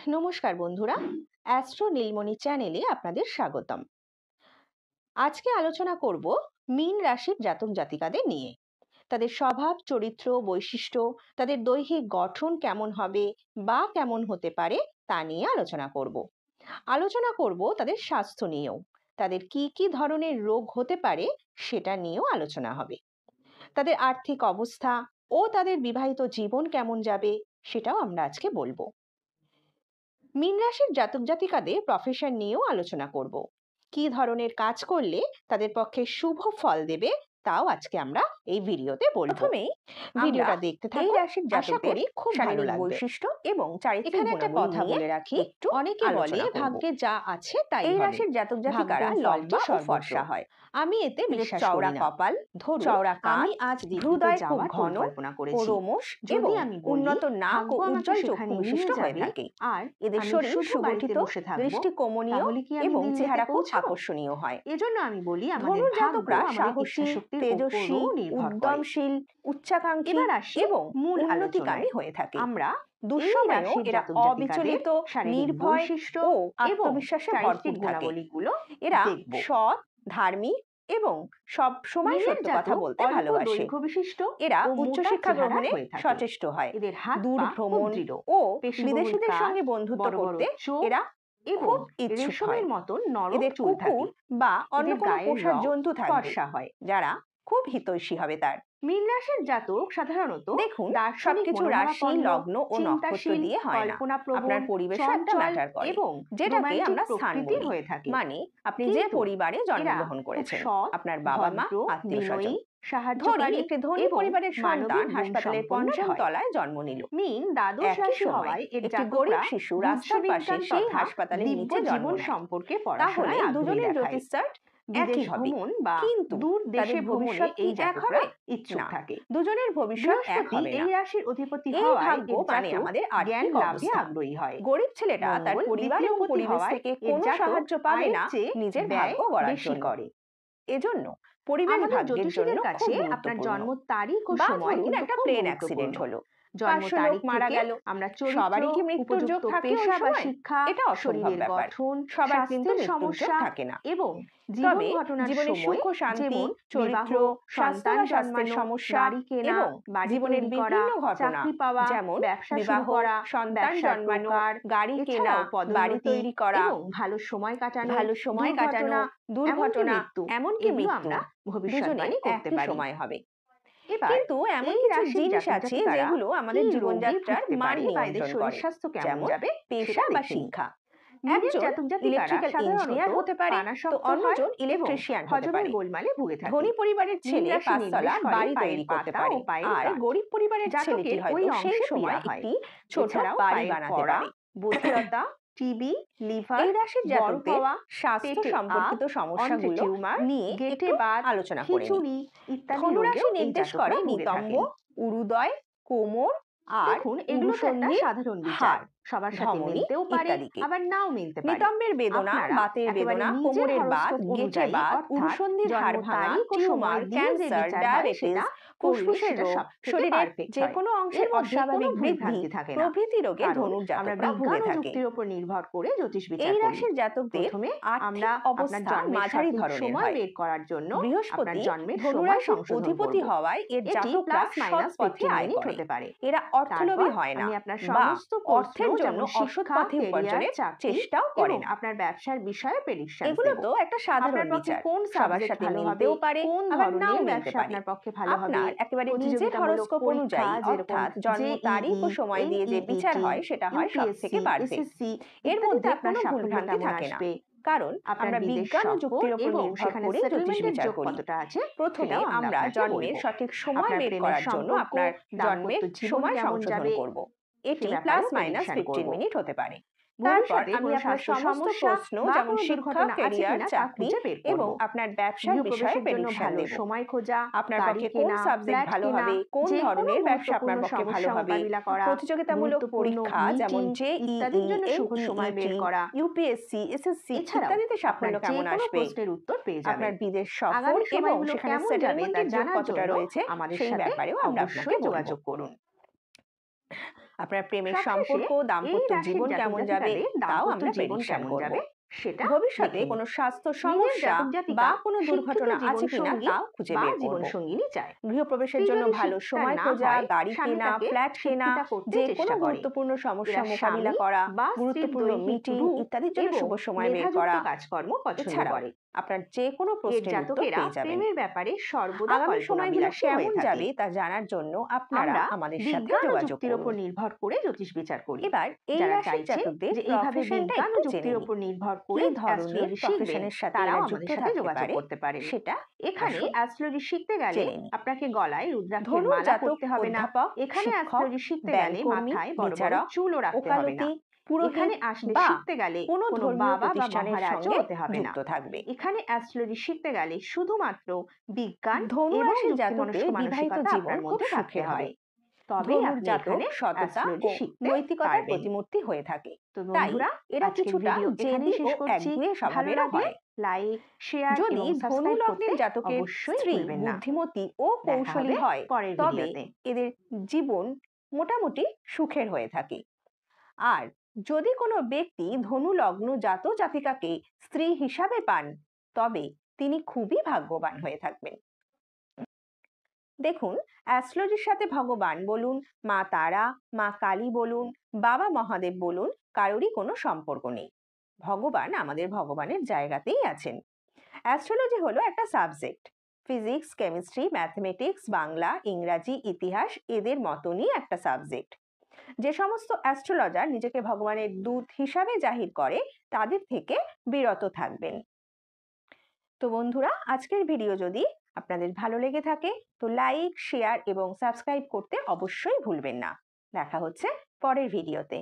নমস্কার বন্ধুরা, অ্যাস্ট্রো নীলমণি চ্যানেলে আপনাদের স্বাগতম। আজকে আলোচনা করব মীন রাশির জাতক জাতিকাদের নিয়ে। তাদের স্বভাব, চরিত্র, বৈশিষ্ট্য, তাদের দৈহিক গঠন কেমন হবে বা কেমন হতে পারে তা নিয়ে আলোচনা করব। আলোচনা করব তাদের স্বাস্থ্য নিয়েও, তাদের কি কি ধরনের রোগ হতে পারে সেটা নিয়েও আলোচনা হবে। তাদের আর্থিক অবস্থা ও তাদের বিবাহিত জীবন কেমন যাবে সেটাও আমরা আজকে বলবো। মীন রাশির জাতক জাতিকাদের প্রফেশন নিয়েও আলোচনা করব। কি ধরনের কাজ করলে তাদের পক্ষে শুভ ফল দেবে তাও আজকে আমরা এই ভিডিওতে বলবো। প্রথমেই ভিডিওটা দেখতে থাকুন, রাশির জাতকদের খুব ভালো লাগবে। বৈশিষ্ট্য এবং চারিত্রিক গুণাবলী একটা কথা বলে রাখি, একটু অনেকে বলে ভাগ্যে যা আছে তাই হবে। এই রাশির জাতক জাতিকারা লম্বা ও ফর্সা হয়, আমি এতে বিশ্বাস করি না। চওড়া কপাল, চওড়া কান, আমি আজ হৃদয় খুব ঘন কল্পনা করেছি, রোমশ এবং উন্নত নাক ও উজ্জ্বল চক্ষু বিশিষ্ট হয়ে থাকে। আর এদের শরীর সুগঠিত, দৃষ্টি কমনীয় এবং চেহারা খুব আকর্ষণীয় হয়। এজন্য আমি বলি আমাদের জাতকরা সাহসী, তেজস্বী, উদ্যমশীল, উচ্চাকাঙ্ক্ষী এবং মূল উন্নতিকামী হয়ে থাকে। আমরা দুঃসময়েও এরা অবিচলিত, নির্ভয় ও আত্মবিশ্বাসে ভরপুর গুণাবলীগুলো এরা সৎ, ধার্মিক এবং সব সময় সত্য কথা বলতে ভালোবাসে। এরা উচ্চশিক্ষা গ্রহণে সচেষ্ট হয়, এদের দূর ভ্রমণ ও বিদেশীদের সঙ্গে বন্ধুত্ব করতে এরা খুব ইচ্ছুক হয়। এদের কুকুর বা অন্য কোনো পোষা জন্তু থাকবে যারা খুব হিতৈষী হবে তার। মীন রাশির জাতক সাধারণত দেখুন সবকিছু রাশি, লগ্ন ও নক্ষত্র দিয়ে হয় না। আপনার পরিবেশ একটা ম্যাটার করে এবং যেটাকে আমরা স্থান বলি হয়ে থাকে। মানে আপনি যে পরিবারে জন্মগ্রহণ করেছেন, আপনার বাবা মা, আত্মীয়স্বজন। ধরি একটি ধনী পরিবারের সন্তান হাসপাতালের পঞ্চম তলায় জন্ম নিল। মীন দ্বাদশ রাশি হওয়ায় একটি গরিব শিশু রাস্তার পাশে সেই হাসপাতালের নিচে জীবন সম্পর্কে পড়াশোনা, তাহলে দুজনের জ্যোতিষার্ট একই হবে, কিন্তু দূর দেশে ভবিষ্যৎ এই এক হবে ইচ্ছুক থাকে। দুজনের ভবিষ্যৎ এক হবে না। এই রাশির অধিপতি হওয়ায় মানে আমাদের জ্ঞান লাভে আগ্রহী হয়। গরিব ছেলেটা তার পরিবার এবং পরিবেশ থেকে কোনো সাহায্য পাবে না, নিজের ভাগ্য গড়ার জন্য করে। এজন্য পরিবেশ ভাগ্যের জন্য কাছে আপনার জন্ম তারিখ ও সময় একটা প্লেন অ্যাক্সিডেন্ট হলো, জন্ম তারিখ মারা গেল, আমরা সবারই কি মৃত্যুর যোগ থাকে ওই সময়? এটা অসম্ভব ব্যাপার, সবার কিন্তু সমস্যা থাকে না। এবং জীবন ঘটনার সময় শান্তি, চরিত্র, সন্তান জন্মের সমস্যা এবং জীবনের বিভিন্ন ঘটনা, যেমন ব্যবসা শুরু করা, সন্তান জন্মানো, গাড়ি কেনা, বাড়ি তৈরি করা, ভালো সময় কাটানো, দুর্ঘটনা, এমনকি মৃত্যু আমরা ভবিষ্যৎবাণী করতে পারি সময় হবে। কিন্তু এমন কিছু জিনিস আছে যেগুলো আমাদের জীবনযাত্রার মান নিয়ন্ত্রণ করে, যেমন পেশা বা শিক্ষা। একজন ইলেকট্রিক্যাল ইঞ্জিনিয়ার হতে পারে, তো অন্যজন ইলেকট্রিশিয়ান হতে পারে। ধনী পরিবারের ছেলে পাঁচতলা বাড়ি তৈরি করতে পারে, আর গরিব পরিবারের ছেলেটি হয়তো সেই সময় একটি ছোট বাড়ি বানাতে পারে। বুদ্ধিমত্তা, টিবি, লিভার, এই রাশির জাতকদের স্বাস্থ্য সম্পর্কিত সমস্যাগুলো নিয়ে একটু আলোচনা করে নিই। ধনু রাশি নির্দেশ করে নিতম্ব, উরুদয়, কোমর আর উরুসন্ধি, সাধারণ বিচার, সবার সাথে মিলতেও পারে আবার নাও মিলতে পারে। নিতম্বের বেদনা, বাতের বেদনা, কোমরের বাত, গেঁটে বাত, উরুসন্ধির হাড় ভাঙা, টিউমার, ক্যান্সার, ডায়াবেটিস, ফুসফুসের রোগ, শরীরের যে কোনো অংশের অস্বাভাবিক বৃদ্ধি প্রভৃতি রোগে ধনুর জাতকরা ভুগে থাকে। যুক্তির উপর নির্ভর করে জ্যোতিষ বিচার করি। এই রাশির জাতকদের আমরা অবস্থা মাঝারি ধরনের হয়। বের করার জন্য বৃহস্পতি ধনু রাশির অধিপতি হওয়ায় এর জাতকরা সৎ পথে আয় করতে পারে। এরা অর্থলোভী হয় না বা অর্থের জন্য অসৎ পথে উপার্জনের চেষ্টাও করে না। আপনার ব্যবসার বিষয়ে প্রেডিকশন, এগুলো তো একটা সাধারণ বিচার, কোন সবার সাথে মিলতেও পারে আবার নাও মিলতে পারে। আপনার পক্ষে ভালো হবে একেবারে নিজের হরোস্কোপ অনুযায়ী, অর্থাৎ জন্ম তারিখ ও সময় দিয়ে যে বিচার হয় সেটা হয় সবথেকে পারফেক্ট। এর মধ্যে কোনো ভুলভ্রান্তি থাকে না, কারণ আমরা বিজ্ঞান ও যুক্তির উপর নির্ভর করে জ্যোতিষ বিচার করি। প্রথমে আমরা জন্মের সঠিক সময় বের করার জন্য আপনার জন্মের সময় সংশোধন করব। এটি +- 15 মিনিট হতে পারে। তারপর আমি আপনার সমস্ত প্রশ্ন, যেমন শিক্ষা, ক্যারিয়ার, চাকরি এবং আপনার ব্যবসার বিষয়ে প্রেডিকশন দেব। সময় খোঁজা, আপনার পক্ষে কোন সাবজেক্ট ভালো হবে, কোন ধরনের ব্যবসা আপনার পক্ষে ভালো হবে, প্রতিযোগিতামূলক পরীক্ষা যেমন জেইই, এনইইটি, ইউপিএসসি, এসএসসি ইত্যাদিতে সাফল্য কেমন আসবে, আপনার বিদেশ সফর এবং সেখানে সেটেলমেন্টের জন্য কতটা রয়েছে সেই ব্যাপারেও আমরা আপনাকে যোগাযোগ করুন। আপনার প্রেমের সম্পর্ক, দাম্পত্য জীবন কেমন যাবে তাও আমরা প্রেডিকশন করব। সেটা ভবিষ্যতে কোনো স্বাস্থ্য সমস্যা বা কোনো দুর্ঘটনা আছে কিনা তাও খুঁজে বের করব। জীবন সঙ্গিনী চায় গৃহপ্রবেশের জন্য ভালো সময় খোঁজা, গাড়ি কেনা, ফ্ল্যাট কেনা, যে কোনো গুরুত্বপূর্ণ সমস্যা মোকাবিলা করা, গুরুত্বপূর্ণ মিটিং ইত্যাদির জন্য শুভ সময় বের করা, কাজকর্ম পছন্দ করে। আপনার যে কোনো প্রশ্নের উত্তর পেয়ে যাবেন। প্রেমের ব্যাপারে সর্বদা আগামী সময়গুলো কেমন যাবে তা জানার জন্য আপনারা আমাদের সাথে যোগাযোগ করুন। উপর নির্ভর করে জ্যোতিষ বিচার করি। এবার এই রাশির জাতকদের এইভাবে বিজ্ঞান ও যুক্তির উপর নির্ভর করে ধরনের প্রফেশনের সাথে আমাদের সাথে যোগাযোগ করতে পারে। সেটা এখানে অ্যাস্ট্রোলজি শিখতে গেলে আপনাকে গলায় রুদ্রাক্ষের মালা পরতে হবে না। এখানে অ্যাস্ট্রোলজি শিখতে গেলে মাথায় বড় বড় চুলও রাখতে হবে না। এখানে আসলে শিখতে গেলে কোনো বাবা বা মহারাজও হতে হবে না। এখানে অ্যাস্ট্রোলজি শিখতে গেলে শুধুমাত্র বিজ্ঞান এবং জাতকের বিবাহিত জীবনের মধ্যে থাকতে হবে। তবে জাতক সততা ও নৈতিকতার প্রতিমূর্তি হয়ে থাকে। তো বন্ধুরা, এরা কিছুটা জেদি ও একগুঁয়ে স্বভাবের হয়। লাইক, শেয়ার যদি ধনু লগ্নের জাতকের স্ত্রী বুদ্ধিমতী ও কৌশলী হয় তবে এদের জীবন মোটামুটি সুখের হয়ে থাকে। আর যদি কোনো ব্যক্তি ধনু লগ্ন জাতিকাকে স্ত্রী হিসাবে পান তবে তিনি খুবই ভাগ্যবান হয়ে থাকবেন। দেখুন, অ্যাস্ট্রোলজির সাথে ভগবান বলুন, মা তারা, মা কালী বলুন, বাবা মহাদেব বলুন, কারোরই কোনো সম্পর্ক নেই। ভগবান আমাদের ভগবানের জায়গাতেই আছেন। অ্যাস্ট্রোলজি হলো একটা subject. Physics, chemistry, mathematics, Bangla, ইংরাজি, ইতিহাস এদের মতনই একটা সাবজেক্ট। যে সমস্ত অ্যাস্ট্রোলজার নিজেকে ভগবানের দূত হিসাবে জাহির করে তাদের থেকে বিরত থাকবেন। তো বন্ধুরা, আজকের ভিডিও যদি আপনাদের ভালো লেগে থাকে তো লাইক, শেয়ার এবং সাবস্ক্রাইব করতে অবশ্যই ভুলবেন না। দেখা হচ্ছে পরের ভিডিওতে।